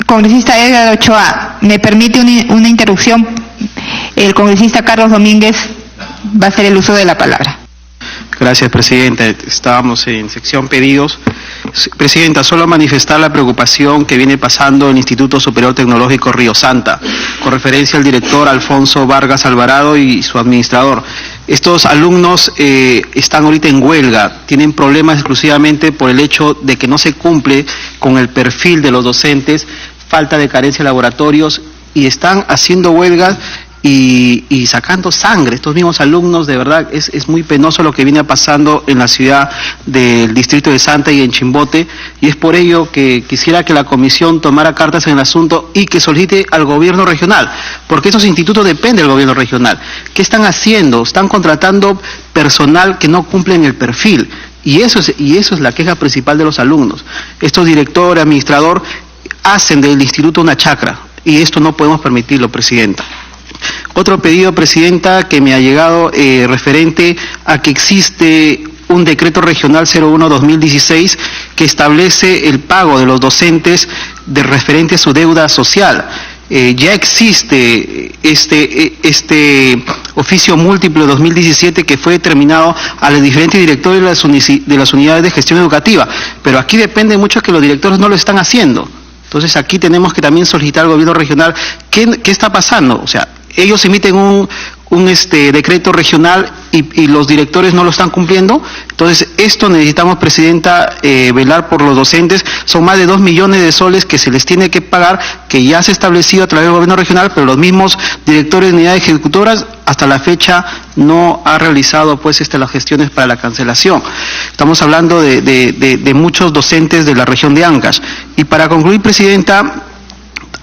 Congresista Edgar Ochoa, me permite una interrupción. El congresista Carlos Domínguez va a hacer el uso de la palabra. Gracias, Presidenta. Estábamos en sección pedidos. Presidenta, solo manifestar la preocupación que viene pasando el Instituto Superior Tecnológico Río Santa, con referencia al director Alfonso Vargas Alvarado y su administrador. Estos alumnos están ahorita en huelga, tienen problemas exclusivamente por el hecho de que no se cumple con el perfil de los docentes, falta de carencia de laboratorios, y están haciendo huelgas y sacando sangre. Estos mismos alumnos, de verdad, es muy penoso lo que viene pasando en la ciudad del distrito de Santa y en Chimbote, y es por ello que quisiera que la comisión tomara cartas en el asunto y que solicite al gobierno regional, porque esos institutos dependen del gobierno regional. ¿Qué están haciendo? Están contratando personal que no cumple el perfil, y eso es la queja principal de los alumnos. Estos directores, administrador, hacen del instituto una chacra, y esto no podemos permitirlo, Presidenta. Otro pedido, Presidenta, que me ha llegado referente a que existe un decreto regional 01-2016 que establece el pago de los docentes de referente a su deuda social. Ya existe este oficio múltiplo de 2017 que fue determinado a los diferentes directores de las unidades de gestión educativa, pero aquí depende mucho que los directores no lo están haciendo. Entonces aquí tenemos que también solicitar al gobierno regional qué está pasando. O sea, ellos emiten un decreto regional y los directores no lo están cumpliendo. Entonces esto necesitamos, Presidenta, velar por los docentes. Son más de 2 millones de soles que se les tiene que pagar, que ya se ha establecido a través del gobierno regional, pero los mismos directores de unidades ejecutoras hasta la fecha no ha realizado pues las gestiones para la cancelación. Estamos hablando de muchos docentes de la región de Ancash. Y para concluir, Presidenta,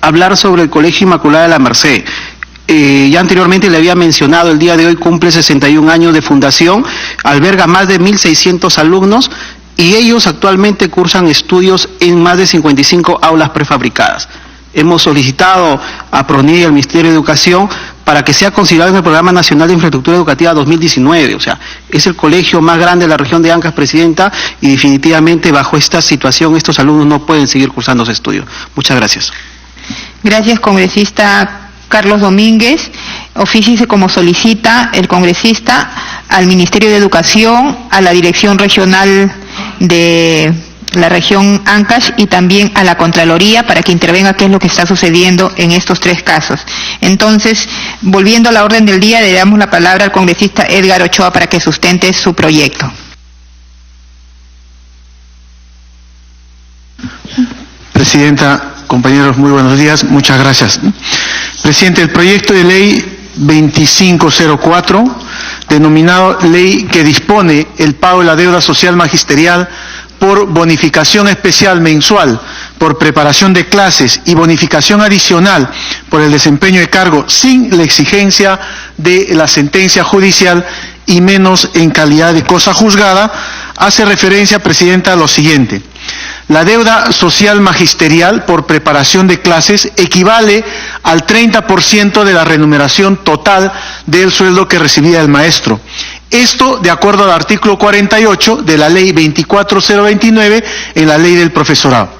hablar sobre el Colegio Inmaculada de la Merced. Ya anteriormente le había mencionado, el día de hoy cumple 61 años de fundación, alberga más de 1.600 alumnos y ellos actualmente cursan estudios en más de 55 aulas prefabricadas. Hemos solicitado a PRONI y al Ministerio de Educación para que sea considerado en el Programa Nacional de Infraestructura Educativa 2019. O sea, es el colegio más grande de la región de Ancash, Presidenta, y definitivamente bajo esta situación estos alumnos no pueden seguir cursando sus estudios. Muchas gracias. Gracias, congresista Carlos Domínguez. Ofíciese como solicita el congresista al Ministerio de Educación, a la Dirección Regional de la región Ancash y también a la Contraloría para que intervenga qué es lo que está sucediendo en estos 3 casos. Entonces, volviendo a la orden del día, le damos la palabra al congresista Edgar Ochoa para que sustente su proyecto. Presidenta, compañeros, muy buenos días, muchas gracias. Presidente, el proyecto de ley 2504, denominado ley que dispone el pago de la deuda social magisterial por bonificación especial mensual, por preparación de clases y bonificación adicional por el desempeño de cargo sin la exigencia de la sentencia judicial y menos en calidad de cosa juzgada, hace referencia, Presidenta, a lo siguiente. La deuda social magisterial por preparación de clases equivale al 30% de la remuneración total del sueldo que recibía el maestro. Esto de acuerdo al artículo 48 de la ley 24029 en la ley del profesorado.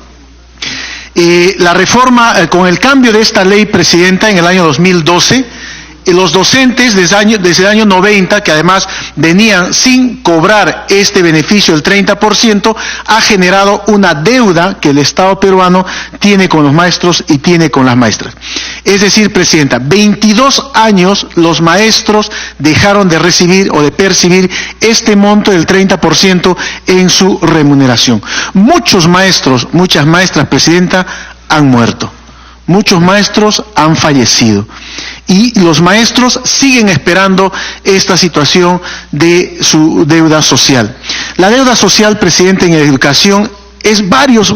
La reforma, con el cambio de esta ley, Presidenta, en el año 2012, los docentes desde el año 90, que además venían sin cobrar este beneficio del 30%, ha generado una deuda que el Estado peruano tiene con los maestros y tiene con las maestras. Es decir, Presidenta, 22 años los maestros dejaron de recibir o de percibir este monto del 30% en su remuneración. Muchos maestros, muchas maestras, Presidenta, han muerto. Muchos maestros han fallecido y los maestros siguen esperando esta situación de su deuda social. La deuda social, Presidente, en educación es varios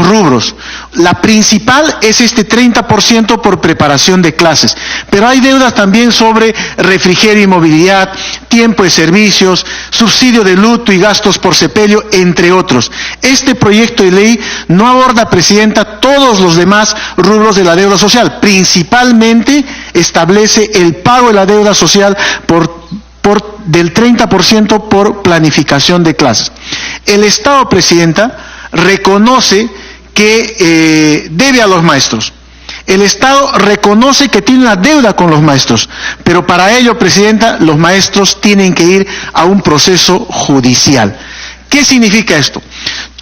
rubros. La principal es este 30% por preparación de clases, pero hay deudas también sobre refrigerio y movilidad, tiempo de servicios, subsidio de luto y gastos por sepelio, entre otros. Este proyecto de ley no aborda, Presidenta, todos los demás rubros de la deuda social. Principalmente establece el pago de la deuda social del 30% por planificación de clases. El Estado, Presidenta, reconoce que debe a los maestros. El Estado reconoce que tiene una deuda con los maestros, pero para ello, Presidenta, los maestros tienen que ir a un proceso judicial. ¿Qué significa esto?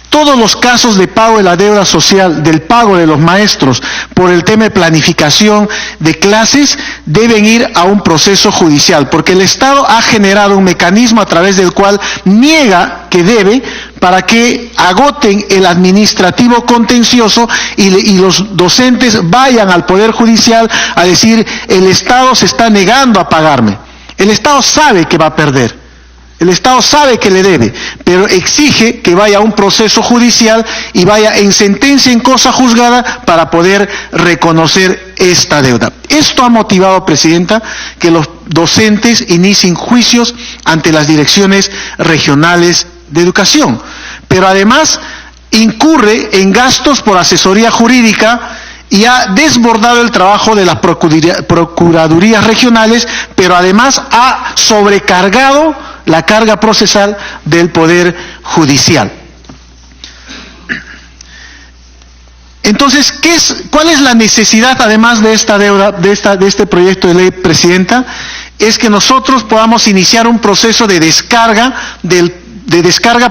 Todos los casos de pago de la deuda social, del pago de los maestros por el tema de planificación de clases, deben ir a un proceso judicial, porque el Estado ha generado un mecanismo a través del cual niega que debe, para que agoten el administrativo contencioso y los docentes vayan al Poder Judicial a decir: el Estado se está negando a pagarme. El Estado sabe que va a perder. El Estado sabe que le debe, pero exige que vaya a un proceso judicial y vaya en sentencia en cosa juzgada para poder reconocer esta deuda. Esto ha motivado, Presidenta, que los docentes inicien juicios ante las direcciones regionales de educación, pero además incurre en gastos por asesoría jurídica y ha desbordado el trabajo de las procuradurías regionales, pero además ha sobrecargado la carga procesal del Poder Judicial. Entonces, ¿cuál es la necesidad, además de esta deuda, de este proyecto de ley, Presidenta? Es que nosotros podamos iniciar un proceso de descarga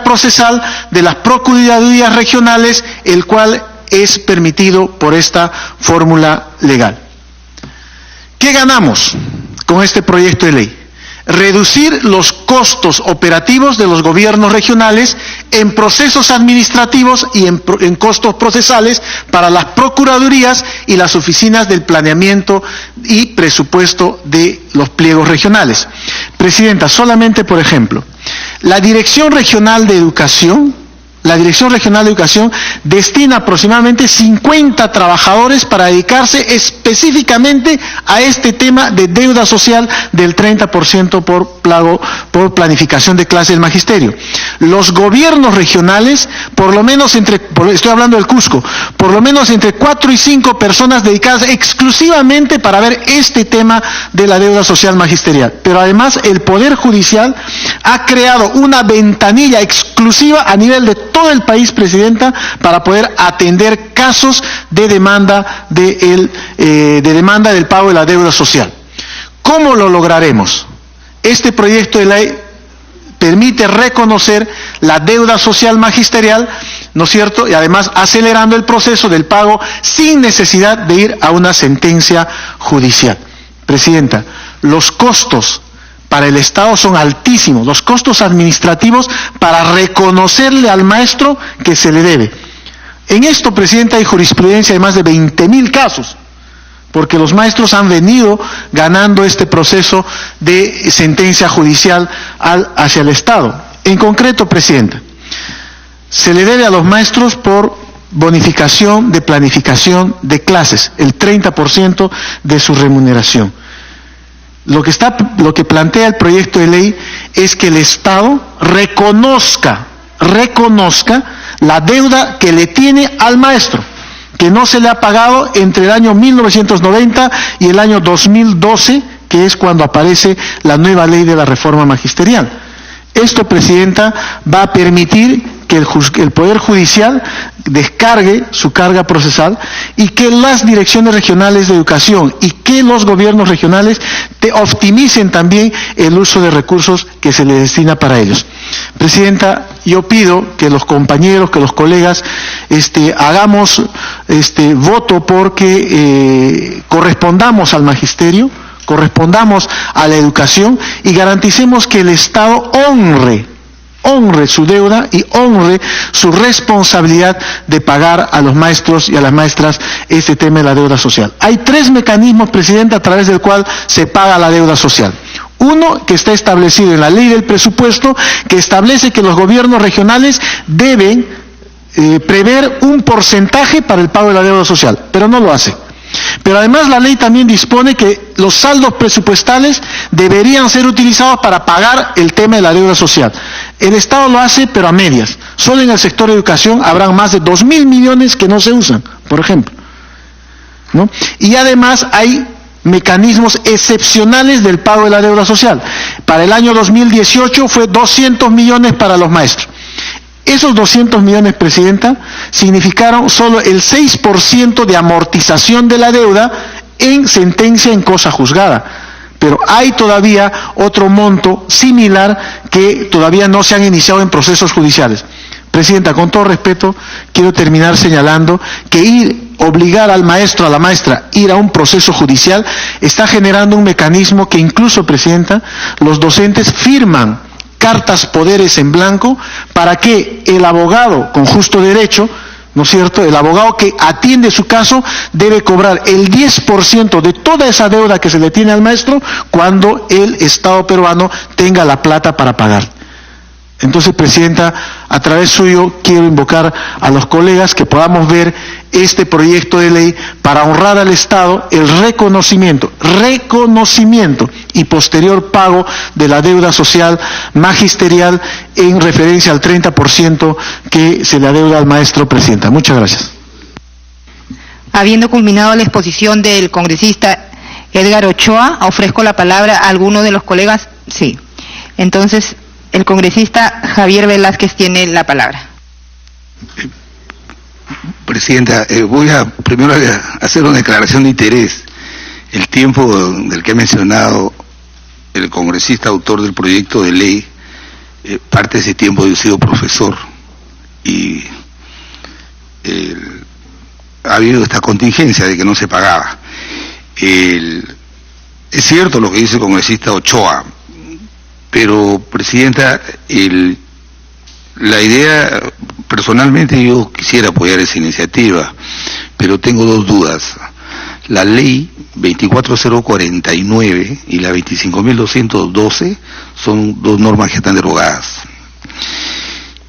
procesal de las procuradurías regionales, el cual es permitido por esta fórmula legal. ¿Qué ganamos con este proyecto de ley? Reducir los costos operativos de los gobiernos regionales en procesos administrativos y en costos procesales para las procuradurías y las oficinas del planeamiento y presupuesto de los pliegos regionales. Presidenta, solamente por ejemplo, la Dirección Regional de Educación destina aproximadamente 50 trabajadores para dedicarse específicamente a este tema de deuda social del 30% por planificación de clase del magisterio. Los gobiernos regionales, estoy hablando del Cusco, por lo menos entre 4 y 5 personas dedicadas exclusivamente para ver este tema de la deuda social magisterial. Pero además el Poder Judicial ha creado una ventanilla exclusiva a nivel de todo el país, Presidenta, para poder atender casos de demanda del pago de la deuda social. ¿Cómo lo lograremos? Este proyecto de ley permite reconocer la deuda social magisterial, ¿no es cierto?, y además acelerando el proceso del pago sin necesidad de ir a una sentencia judicial. Presidenta, los costos para el Estado son altísimos, los costos administrativos para reconocerle al maestro que se le debe. En esto, Presidenta, hay jurisprudencia de más de 20.000 casos, porque los maestros han venido ganando este proceso de sentencia judicial hacia el Estado. En concreto, Presidenta, se le debe a los maestros por bonificación de planificación de clases, el 30% de su remuneración. Lo que plantea el proyecto de ley es que el Estado reconozca la deuda que le tiene al maestro, que no se le ha pagado entre el año 1990 y el año 2012, que es cuando aparece la nueva ley de la reforma magisterial. Esto, Presidenta, va a permitir que el Poder Judicial descargue su carga procesal y que las direcciones regionales de educación y que los gobiernos regionales optimicen también el uso de recursos que se les destina para ellos. Presidenta, yo pido que los compañeros, que los colegas hagamos voto porque correspondamos al magisterio, correspondamos a la educación y garanticemos que el Estado honre su deuda y honre su responsabilidad de pagar a los maestros y a las maestras este tema de la deuda social. Hay 3 mecanismos, Presidente, a través del cual se paga la deuda social. Uno, que está establecido en la ley del presupuesto, que establece que los gobiernos regionales deben prever un porcentaje para el pago de la deuda social, pero no lo hace. Pero además la ley también dispone que los saldos presupuestales deberían ser utilizados para pagar el tema de la deuda social. El Estado lo hace, pero a medias. Solo en el sector de educación habrán más de 2.000 millones que no se usan, por ejemplo, ¿no? Y además hay mecanismos excepcionales del pago de la deuda social. Para el año 2018 fue 200 millones para los maestros. Esos 200 millones, Presidenta, significaron solo el 6% de amortización de la deuda en sentencia en cosa juzgada. Pero hay todavía otro monto similar que todavía no se han iniciado en procesos judiciales. Presidenta, con todo respeto, quiero terminar señalando que obligar al maestro, a la maestra, ir a un proceso judicial está generando un mecanismo que incluso, Presidenta, los docentes firman cartas poderes en blanco para que el abogado con justo derecho, ¿no es cierto?, el abogado que atiende su caso debe cobrar el 10% de toda esa deuda que se le tiene al maestro cuando el Estado peruano tenga la plata para pagar. Entonces, Presidenta, a través suyo quiero invocar a los colegas que podamos ver este proyecto de ley para honrar al Estado el reconocimiento y posterior pago de la deuda social magisterial en referencia al 30% que se le adeuda al maestro. Presidenta, muchas gracias. Habiendo culminado la exposición del congresista Edgar Ochoa, ofrezco la palabra a alguno de los colegas. Sí. Entonces, el congresista Javier Velázquez tiene la palabra. Presidenta, voy a primero hacer una declaración de interés. El tiempo del que ha mencionado el congresista autor del proyecto de ley, parte de ese tiempo yo he sido profesor y ha habido esta contingencia de que no se pagaba. Es cierto lo que dice el congresista Ochoa, pero, Presidenta, la idea, personalmente yo quisiera apoyar esa iniciativa, pero tengo dos dudas. La ley 24049 y la 25.212 son dos normas que están derogadas.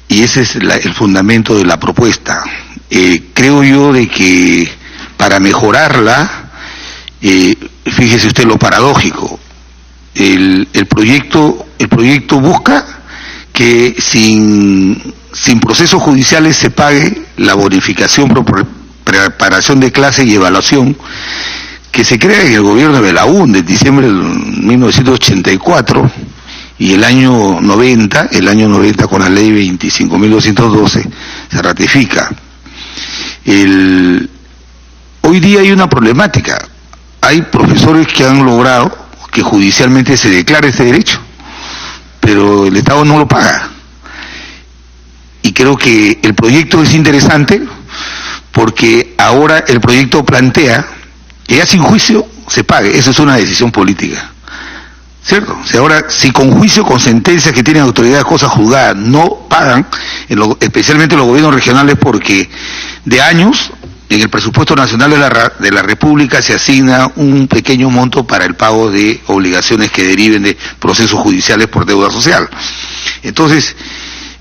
Y ese es el fundamento de la propuesta. Creo yo de que para mejorarla, fíjese usted lo paradójico, el proyecto busca que sin procesos judiciales se pague la bonificación por preparación de clase y evaluación que se crea en el gobierno de Belaúnde en diciembre de 1984 y el año 90 con la ley 25.212 se ratifica. Hoy día hay una problemática. Hay profesores que han logrado que judicialmente se declare este derecho, pero el Estado no lo paga. Y creo que el proyecto es interesante porque ahora el proyecto plantea que ya sin juicio se pague. Esa es una decisión política, ¿cierto? Si ahora, si con juicio, con sentencias que tienen autoridad de cosa juzgada no pagan, especialmente los gobiernos regionales, porque de años en el presupuesto nacional de la República se asigna un pequeño monto para el pago de obligaciones que deriven de procesos judiciales por deuda social. Entonces,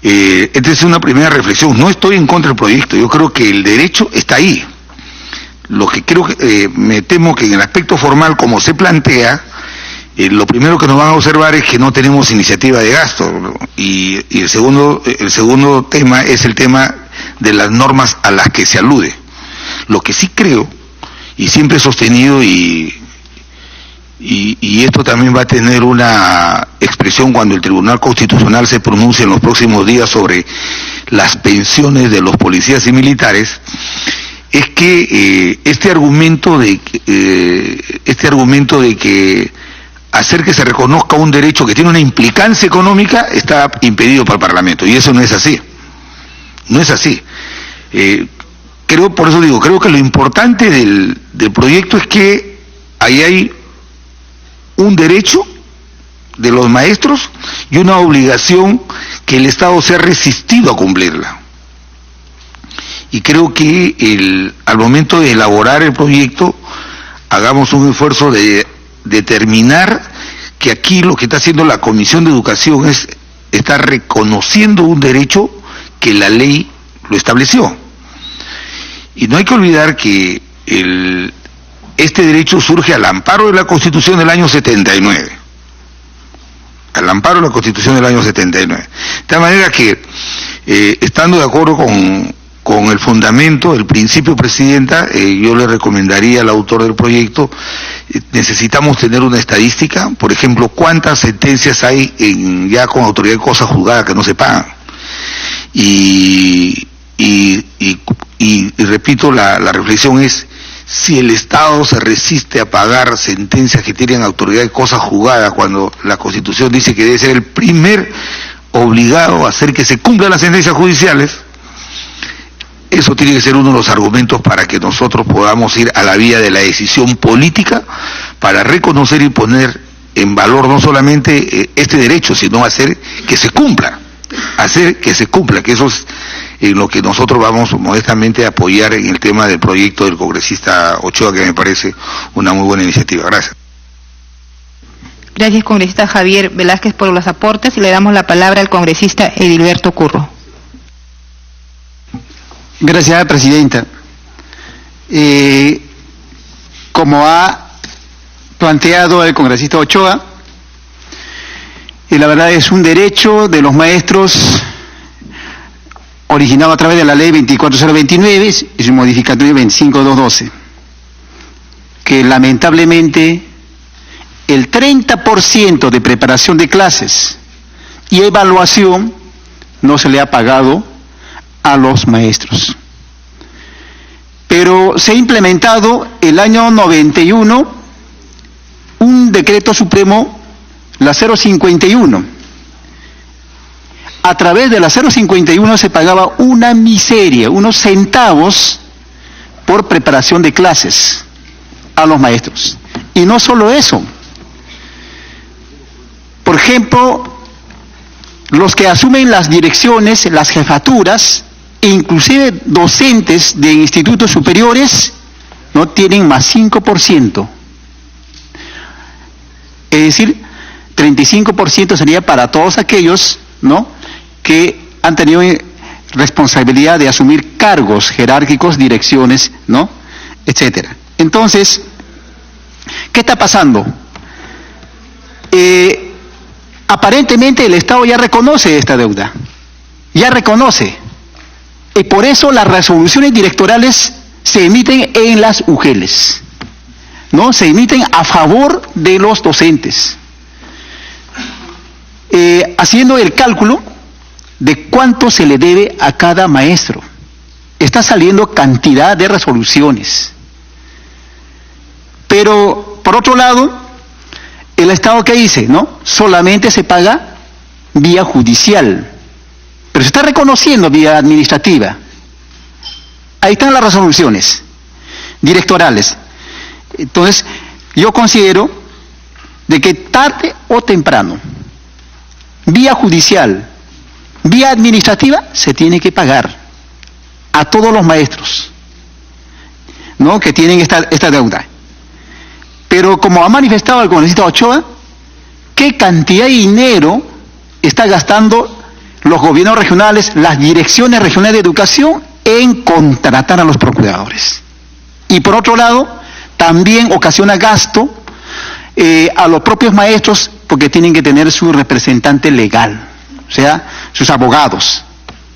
esta es una primera reflexión. No estoy en contra del proyecto, yo creo que el derecho está ahí. Lo que creo que me temo que en el aspecto formal, como se plantea, lo primero que nos van a observar es que no tenemos iniciativa de gasto, ¿no? Y el segundo tema es el tema de las normas a las que se alude. Lo que sí creo, y siempre he sostenido, y esto también va a tener una expresión cuando el Tribunal Constitucional se pronuncie en los próximos días sobre las pensiones de los policías y militares, es que este argumento de que hacer que se reconozca un derecho que tiene una implicancia económica está impedido para el Parlamento, y eso no es así. No es así. Por eso digo, creo que lo importante del proyecto es que ahí hay un derecho de los maestros y una obligación que el Estado se ha resistido a cumplirla. Y creo que al momento de elaborar el proyecto hagamos un esfuerzo de determinar que aquí lo que está haciendo la Comisión de Educación está reconociendo un derecho que la ley lo estableció. Y no hay que olvidar que este derecho surge al amparo de la Constitución del año 79. Al amparo de la Constitución del año 79. De tal manera que, estando de acuerdo con el fundamento, el principio, Presidenta, yo le recomendaría al autor del proyecto, necesitamos tener una estadística, por ejemplo, cuántas sentencias hay ya con autoridad de cosa juzgada que no se pagan. Y repito, la reflexión es, si el Estado se resiste a pagar sentencias que tienen autoridad de cosa juzgada, cuando la Constitución dice que debe ser el primer obligado a hacer que se cumplan las sentencias judiciales, eso tiene que ser uno de los argumentos para que nosotros podamos ir a la vía de la decisión política, para reconocer y poner en valor no solamente este derecho, sino hacer que se cumpla, que eso es en lo que nosotros vamos modestamente a apoyar en el tema del proyecto del congresista Ochoa, que me parece una muy buena iniciativa. Gracias. Gracias, congresista Javier Velázquez, por los aportes, y le damos la palabra al congresista Edilberto Curro. Gracias, presidenta. Como ha planteado el congresista Ochoa, la verdad es un derecho de los maestros originado a través de la ley 24029 y su modificatoria 25212, que lamentablemente el 30% de preparación de clases y evaluación no se le ha pagado a los maestros. Pero se ha implementado el año 91 un decreto supremo, la 051. A través de la 051 se pagaba una miseria, unos centavos por preparación de clases a los maestros. Y no solo eso. Por ejemplo, los que asumen las direcciones, las jefaturas, inclusive docentes de institutos superiores, no tienen más 5%. Es decir, 35% sería para todos aquellos, ¿no?, que han tenido responsabilidad de asumir cargos jerárquicos, direcciones, ¿no?, etcétera. Entonces, ¿qué está pasando? Aparentemente el Estado ya reconoce esta deuda, ya reconoce, y por eso las resoluciones directorales se emiten en las UGELes, ¿no? Se emiten a favor de los docentes, haciendo el cálculo de cuánto se le debe a cada maestro. Está saliendo cantidad de resoluciones. Pero, por otro lado, el Estado, ¿qué dice? ¿No? Solamente se paga vía judicial, pero se está reconociendo vía administrativa. Ahí están las resoluciones directorales. Entonces, yo considero de que tarde o temprano, vía judicial, vía administrativa, se tiene que pagar a todos los maestros, ¿no?, que tienen esta deuda. Pero como ha manifestado el congresista Ochoa, ¿qué cantidad de dinero está gastando los gobiernos regionales, las direcciones regionales de educación, en contratar a los procuradores? Y por otro lado, también ocasiona gasto a los propios maestros, porque tienen que tener su representante legal, o sea, sus abogados.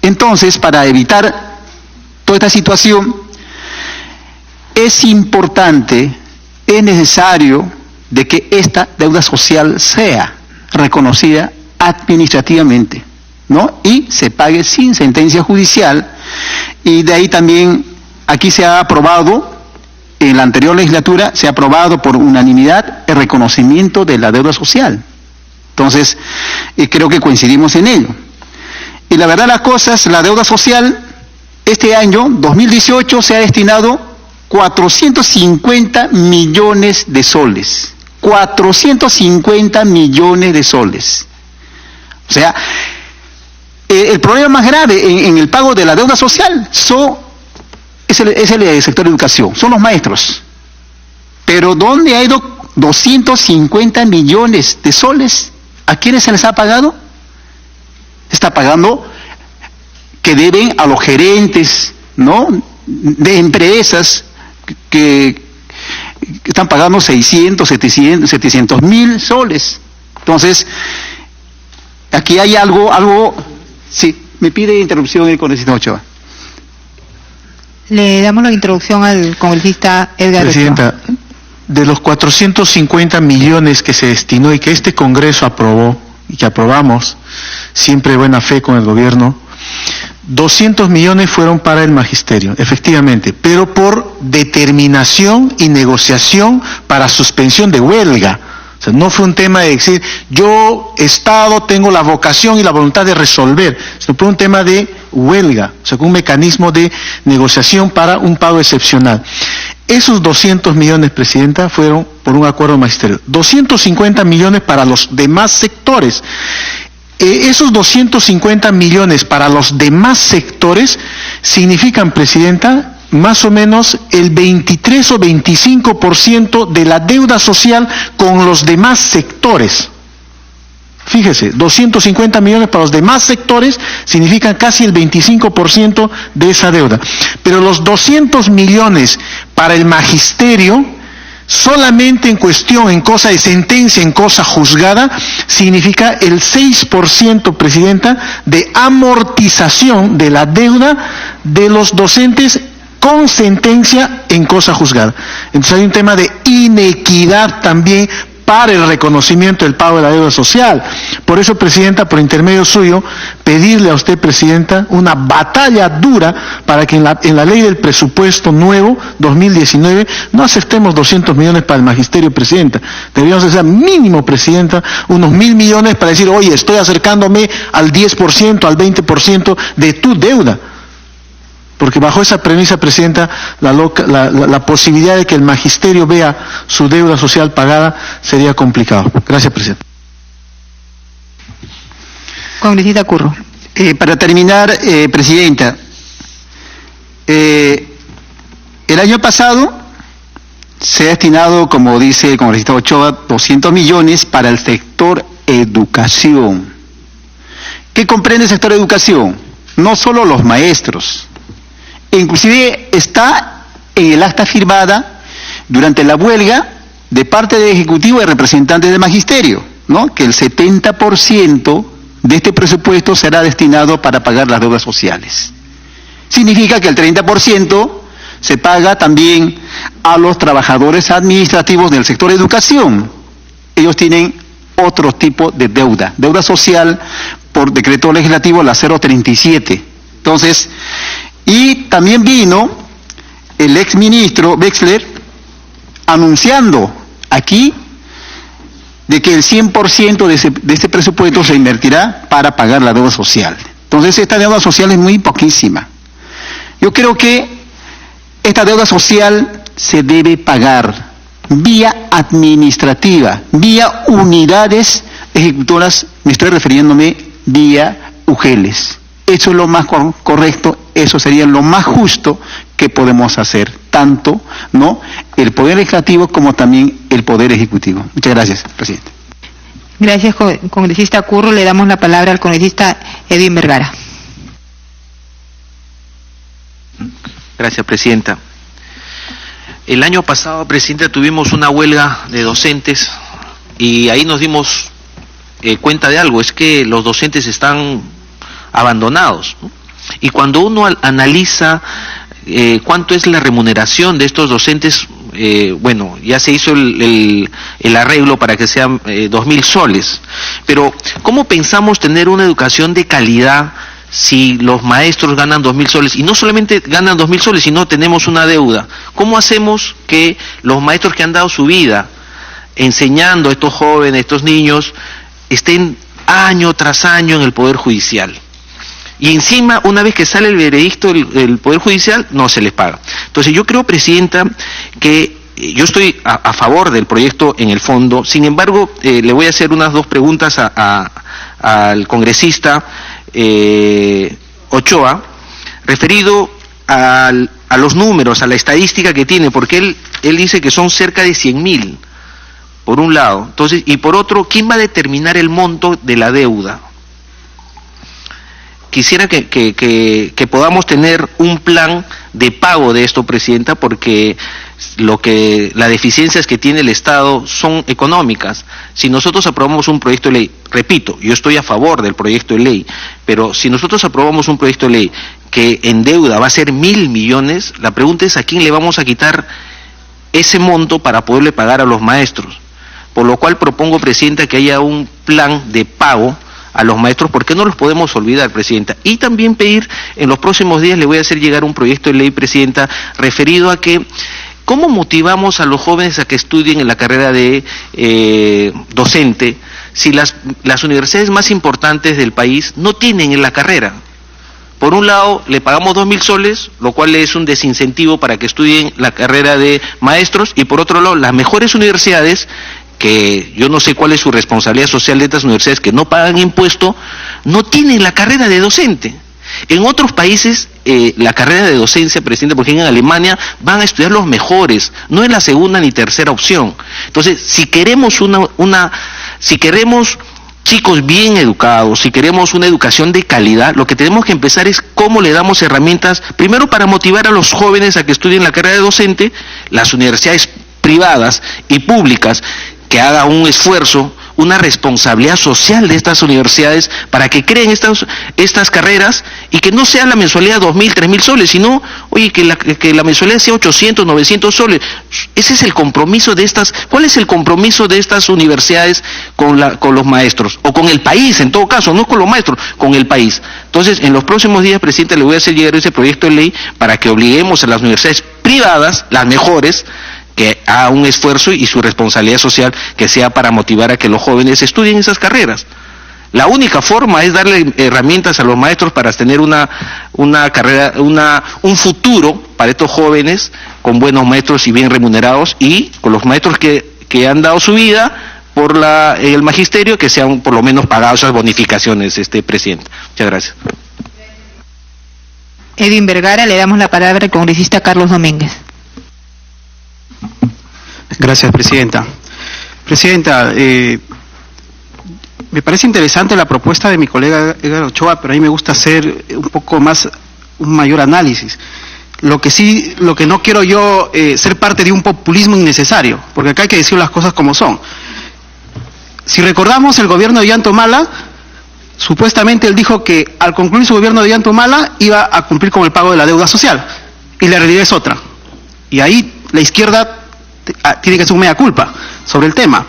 Entonces, para evitar toda esta situación, es importante, es necesario de que esta deuda social sea reconocida administrativamente, ¿no?, y se pague sin sentencia judicial. Y de ahí también, aquí se ha aprobado, en la anterior legislatura, se ha aprobado por unanimidad el reconocimiento de la deuda social. Entonces, creo que coincidimos en ello. Y la verdad las cosas, la deuda social, este año, 2018, se ha destinado 450 millones de soles. 450 millones de soles. O sea, el problema más grave en el pago de la deuda social es el sector de educación, son los maestros. Pero ¿dónde ha ido 250 millones de soles? ¿A quiénes se les ha pagado? Está pagando que deben a los gerentes, ¿no?, de empresas que están pagando 600, 700 mil soles. Entonces, aquí hay algo, sí, me pide interrupción el congresista Ochoa. Le damos la introducción al congresista Edgar Ochoa. Presidenta, de los 450 millones que se destinó y que este Congreso aprobó, y que aprobamos, siempre de buena fe con el gobierno, 200 millones fueron para el magisterio, efectivamente, pero por determinación y negociación para suspensión de huelga. O sea, no fue un tema de decir, yo, Estado, tengo la vocación y la voluntad de resolver, sino fue un tema de huelga, o sea, un mecanismo de negociación para un pago excepcional. Esos 200 millones, Presidenta, fueron por un acuerdo magisterio. 250 millones para los demás sectores. Esos 250 millones para los demás sectores significan, Presidenta, más o menos el 23 o 25% de la deuda social con los demás sectores. Fíjese, 250 millones para los demás sectores significan casi el 25% de esa deuda. Pero los 200 millones para el magisterio, solamente en cuestión, en cosa de sentencia, en cosa juzgada, significa el 6%, Presidenta, de amortización de la deuda de los docentes con sentencia en cosa juzgada. Entonces hay un tema de inequidad también para el reconocimiento del pago de la deuda social. Por eso, Presidenta, por intermedio suyo, pedirle a usted, Presidenta, una batalla dura para que en la ley del presupuesto nuevo, 2019, no aceptemos 200 millones para el magisterio, Presidenta. Deberíamos hacer mínimo, Presidenta, unos 1.000 millones para decir, oye, estoy acercándome al 10%, al 20% de tu deuda. Porque bajo esa premisa, Presidenta, la posibilidad de que el magisterio vea su deuda social pagada sería complicado. Gracias, Presidenta. Congresista Curro. Para terminar, Presidenta, el año pasado se ha destinado, como dice el congresista Ochoa, 200 millones para el sector educación. ¿Qué comprende el sector educación? No solo los maestros. Inclusive está en el acta firmada durante la huelga de parte del Ejecutivo y representantes del Magisterio, ¿no? Que el 70% de este presupuesto será destinado para pagar las deudas sociales. Significa que el 30% se paga también a los trabajadores administrativos del sector educación. Ellos tienen otro tipo de deuda social por decreto legislativo la 037. Entonces, y también vino el exministro Wexler anunciando aquí de que el 100% de este presupuesto se invertirá para pagar la deuda social. Entonces esta deuda social es muy poquísima. Yo creo que esta deuda social se debe pagar vía administrativa, vía unidades ejecutoras, me estoy refiriéndome vía UGELES. Eso es lo más correcto, eso sería lo más justo que podemos hacer, tanto ¿no? el Poder Legislativo como también el Poder Ejecutivo. Muchas gracias, Presidente. Gracias, congresista Curro. Le damos la palabra al congresista Edwin Vergara. Gracias, Presidenta. El año pasado, Presidenta, tuvimos una huelga de docentes y ahí nos dimos cuenta de algo, es que los docentes están abandonados, ¿no? Y cuando uno analiza cuánto es la remuneración de estos docentes, bueno, ya se hizo el arreglo para que sean 2.000 soles, pero ¿cómo pensamos tener una educación de calidad si los maestros ganan 2.000 soles? Y no solamente ganan 2.000 soles, sino tenemos una deuda. ¿Cómo hacemos que los maestros que han dado su vida enseñando a estos jóvenes, a estos niños, estén año tras año en el Poder Judicial? Y encima, una vez que sale el veredicto del Poder Judicial, no se les paga. Entonces yo creo, Presidenta, que yo estoy a favor del proyecto en el fondo. Sin embargo, le voy a hacer unas dos preguntas al congresista Ochoa, referido a los números, a la estadística que tiene, porque él dice que son cerca de 100.000, por un lado. Entonces, y por otro, ¿quién va a determinar el monto de la deuda? Quisiera que podamos tener un plan de pago de esto, Presidenta, porque las deficiencias que tiene el Estado son económicas. Si nosotros aprobamos un proyecto de ley, repito, yo estoy a favor del proyecto de ley, pero si nosotros aprobamos un proyecto de ley que en deuda va a ser 1.000 millones, la pregunta es a quién le vamos a quitar ese monto para poderle pagar a los maestros. Por lo cual propongo, Presidenta, que haya un plan de pago a los maestros, porque no los podemos olvidar, Presidenta. Y también pedir, en los próximos días le voy a hacer llegar un proyecto de ley, Presidenta, referido a que ¿cómo motivamos a los jóvenes a que estudien en la carrera de docente si las universidades más importantes del país no tienen en la carrera? Por un lado, le pagamos 2.000 soles, lo cual es un desincentivo para que estudien la carrera de maestros, y por otro lado, las mejores universidades, que yo no sé cuál es su responsabilidad social de estas universidades que no pagan impuesto, no tienen la carrera de docente. En otros países, la carrera de docencia, Presidente, por ejemplo en Alemania, van a estudiar los mejores, no es la segunda ni tercera opción. Entonces, si queremos si queremos chicos bien educados, si queremos una educación de calidad, lo que tenemos que empezar es cómo le damos herramientas, primero para motivar a los jóvenes a que estudien la carrera de docente, las universidades privadas y públicas que hagan un esfuerzo, una responsabilidad social de estas universidades para que creen estas carreras y que no sea la mensualidad 2.000, 3.000 soles, sino, oye, que la mensualidad sea 800, 900 soles. Ese es el compromiso de estas, ¿cuál es el compromiso de estas universidades con los maestros? O con el país, en todo caso, no con los maestros, con el país. Entonces, en los próximos días, Presidente, le voy a hacer llegar ese proyecto de ley para que obliguemos a las universidades privadas, las mejores, que haga un esfuerzo y su responsabilidad social que sea para motivar a que los jóvenes estudien esas carreras. La única forma es darle herramientas a los maestros para tener una carrera, un futuro para estos jóvenes con buenos maestros y bien remunerados, y con los maestros que han dado su vida por el magisterio, que sean por lo menos pagados esas bonificaciones, Presidente. Muchas gracias. Edwin Vergara, le damos la palabra al congresista Carlos Domínguez. Gracias, Presidenta. Presidenta, me parece interesante la propuesta de mi colega Edgar Ochoa, pero a mí me gusta hacer un mayor análisis. Lo que no quiero yo ser parte de un populismo innecesario, porque acá hay que decir las cosas como son. Si recordamos el gobierno de Ollanta Humala, supuestamente él dijo que al concluir su gobierno de Ollanta Humala iba a cumplir con el pago de la deuda social, y la realidad es otra. Y ahí la izquierda tiene que hacer un mea culpa sobre el tema.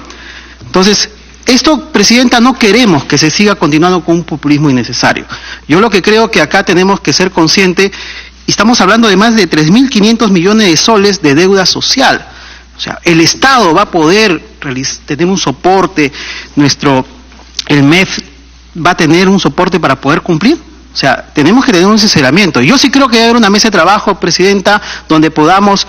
Entonces, esto, Presidenta, no queremos que se siga continuando con un populismo innecesario. Yo lo que creo que acá tenemos que ser conscientes, y estamos hablando de más de 3.500 millones de soles de deuda social. O sea, el Estado va a poder tener un soporte, el MEF va a tener un soporte para poder cumplir. O sea, tenemos que tener un sinceramiento. Yo sí creo que debe haber una mesa de trabajo, Presidenta, donde podamos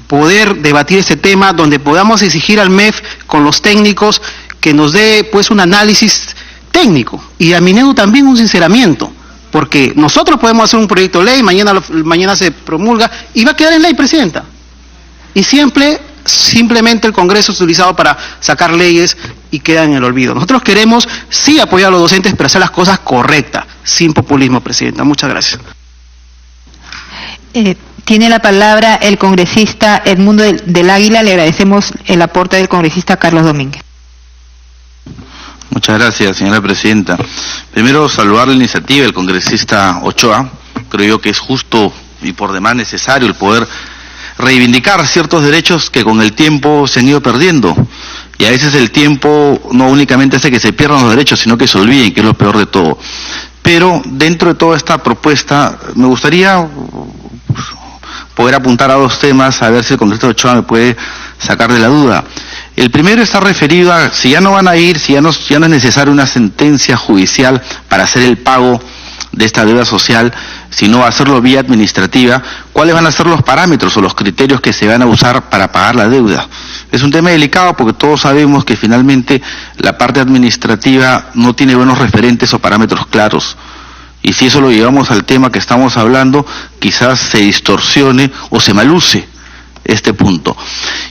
poder debatir este tema, donde podamos exigir al MEF con los técnicos que nos dé pues un análisis técnico, y a Minedu también un sinceramiento, porque nosotros podemos hacer un proyecto de ley, mañana se promulga y va a quedar en ley, Presidenta, y simplemente el Congreso es utilizado para sacar leyes y queda en el olvido. Nosotros queremos sí apoyar a los docentes, pero hacer las cosas correctas, sin populismo, Presidenta. Muchas gracias. Tiene la palabra el congresista Edmundo del Águila. Le agradecemos el aporte del congresista Carlos Domínguez. Muchas gracias, señora Presidenta. Primero, saludar la iniciativa del congresista Ochoa. Creo yo que es justo y por demás necesario el poder reivindicar ciertos derechos que con el tiempo se han ido perdiendo. Y a veces el tiempo no únicamente hace que se pierdan los derechos, sino que se olviden, que es lo peor de todo. Pero dentro de toda esta propuesta, me gustaría poder apuntar a dos temas, a ver si el congresista Ochoa me puede sacar de la duda. El primero está referido a, si ya no van a ir, si ya no es necesaria una sentencia judicial para hacer el pago de esta deuda social, sino hacerlo vía administrativa, ¿cuáles van a ser los parámetros o los criterios que se van a usar para pagar la deuda? Es un tema delicado porque todos sabemos que finalmente la parte administrativa no tiene buenos referentes o parámetros claros. Y si eso lo llevamos al tema que estamos hablando, quizás se distorsione o se maluse este punto.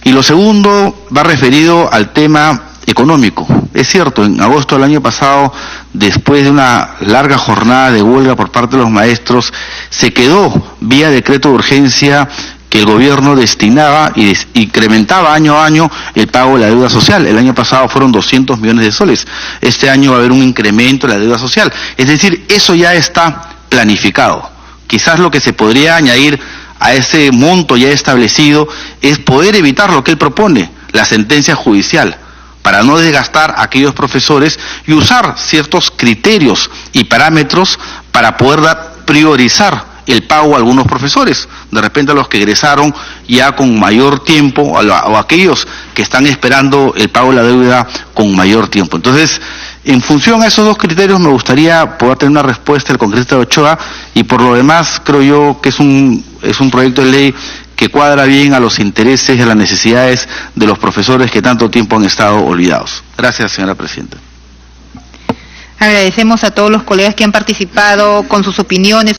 Y lo segundo va referido al tema económico. Es cierto, en agosto del año pasado, después de una larga jornada de huelga por parte de los maestros, se quedó vía decreto de urgencia que el gobierno destinaba y incrementaba año a año el pago de la deuda social. El año pasado fueron 200 millones de soles. Este año va a haber un incremento de la deuda social. Es decir, eso ya está planificado. Quizás lo que se podría añadir a ese monto ya establecido es poder evitar lo que él propone, la sentencia judicial, para no desgastar a aquellos profesores y usar ciertos criterios y parámetros para poder priorizar el pago a algunos profesores, de repente a los que egresaron ya con mayor tiempo o aquellos que están esperando el pago de la deuda con mayor tiempo. Entonces, en función a esos dos criterios me gustaría poder tener una respuesta del congresista de Ochoa, y por lo demás creo yo que es un proyecto de ley que cuadra bien a los intereses y a las necesidades de los profesores que tanto tiempo han estado olvidados. Gracias, señora presidenta. Agradecemos a todos los colegas que han participado con sus opiniones.